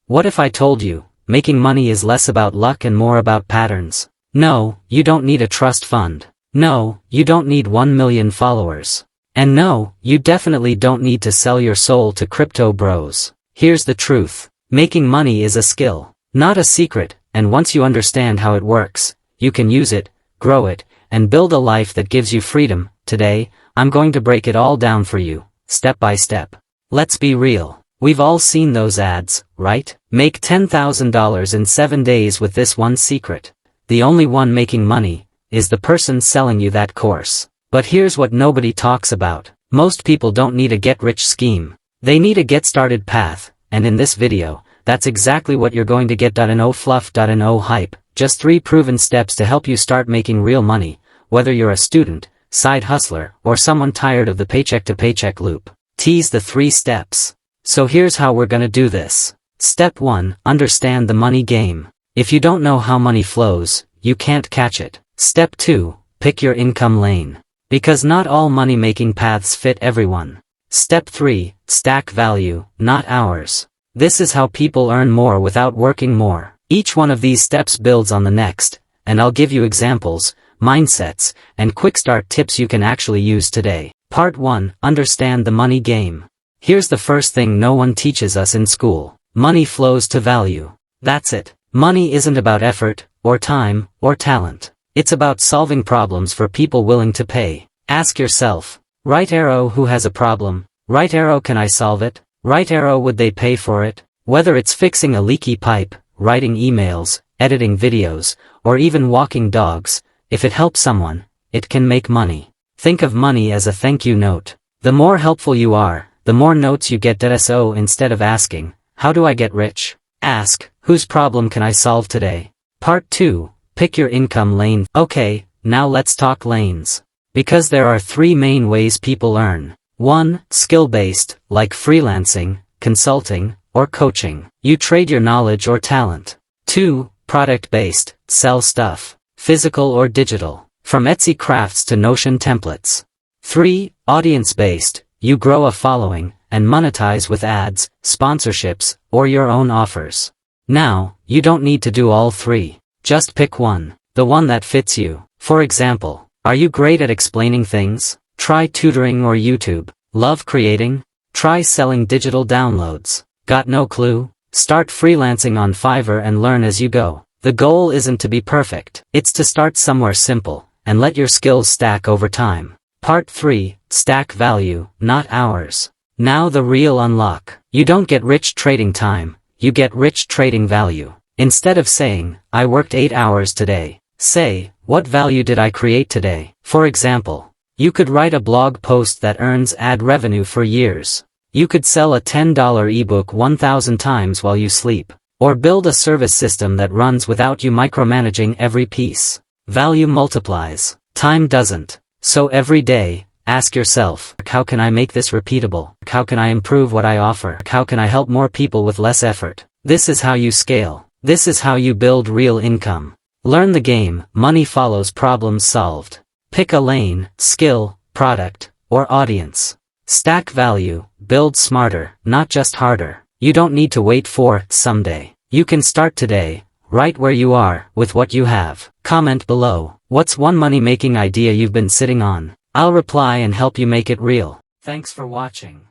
What if I told you, making money is less about luck and more about patterns? No, you don't need a trust fund. No, you don't need 1 million followers. And no, you definitely don't need to sell your soul to crypto bros. Here's the truth. Making money is a skill, not a secret, and once you understand how it works, you can use it, grow it, and build a life that gives you freedom. Today, I'm going to break it all down for you, step by step. Let's be real. We've all seen those ads, right? Make $10,000 in 7 days with this one secret. The only one making money is the person selling you that course. But here's what nobody talks about. Most people don't need a get-rich scheme. They need a get-started path, and in this video, that's exactly what you're going to get. No-fluff, no-hype. Just 3 proven steps to help you start making real money, whether you're a student, side hustler, or someone tired of the paycheck-to-paycheck loop. Tease the 3 steps. So here's how we're gonna do this. Step 1, understand the money game. If you don't know how money flows, you can't catch it. Step 2, pick your income lane. Because not all money-making paths fit everyone. Step 3, stack value, not hours. This is how people earn more without working more. Each one of these steps builds on the next, and I'll give you examples, mindsets, and quick start tips you can actually use today. Part 1, understand the money game. Here's the first thing no one teaches us in school. Money flows to value. That's it. Money isn't about effort, or time, or talent. It's about solving problems for people willing to pay. Ask yourself, right arrow, who has a problem? Right arrow, can I solve it? Right arrow, would they pay for it? Whether it's fixing a leaky pipe, writing emails, editing videos, or even walking dogs, if it helps someone, it can make money. Think of money as a thank you note. The more helpful you are, the more notes you get. So instead of asking, how do I get rich? Ask, whose problem can I solve today? Part 2, pick your income lane. Okay, now let's talk lanes. Because there are 3 main ways people earn. 1, skill-based, like freelancing, consulting, or coaching. You trade your knowledge or talent. 2, product-based, sell stuff, physical or digital, from Etsy crafts to Notion templates. 3, audience-based, you grow a following, and monetize with ads, sponsorships, or your own offers. Now, you don't need to do all 3. Just pick one, the one that fits you. For example, are you great at explaining things? Try tutoring or YouTube. Love creating? Try selling digital downloads. Got no clue? Start freelancing on Fiverr and learn as you go. The goal isn't to be perfect. It's to start somewhere simple, and let your skills stack over time. Part 3, stack value, not hours. Now the real unlock. You don't get rich trading time, you get rich trading value. Instead of saying, I worked 8 hours today, say, what value did I create today? For example, you could write a blog post that earns ad revenue for years. You could sell a $10 ebook 1,000 times while you sleep. Or build a service system that runs without you micromanaging every piece. Value multiplies. Time doesn't. So every day, ask yourself, how can I make this repeatable? How can I improve what I offer? How can I help more people with less effort? This is how you scale. This is how you build real income. Learn the game. Money follows problems solved. Pick a lane, skill, product, or audience. Stack value. Build smarter, not just harder. You don't need to wait for someday. You can start today, right where you are, with what you have. Comment below, what's one money-making idea you've been sitting on? I'll reply and help you make it real. Thanks for watching.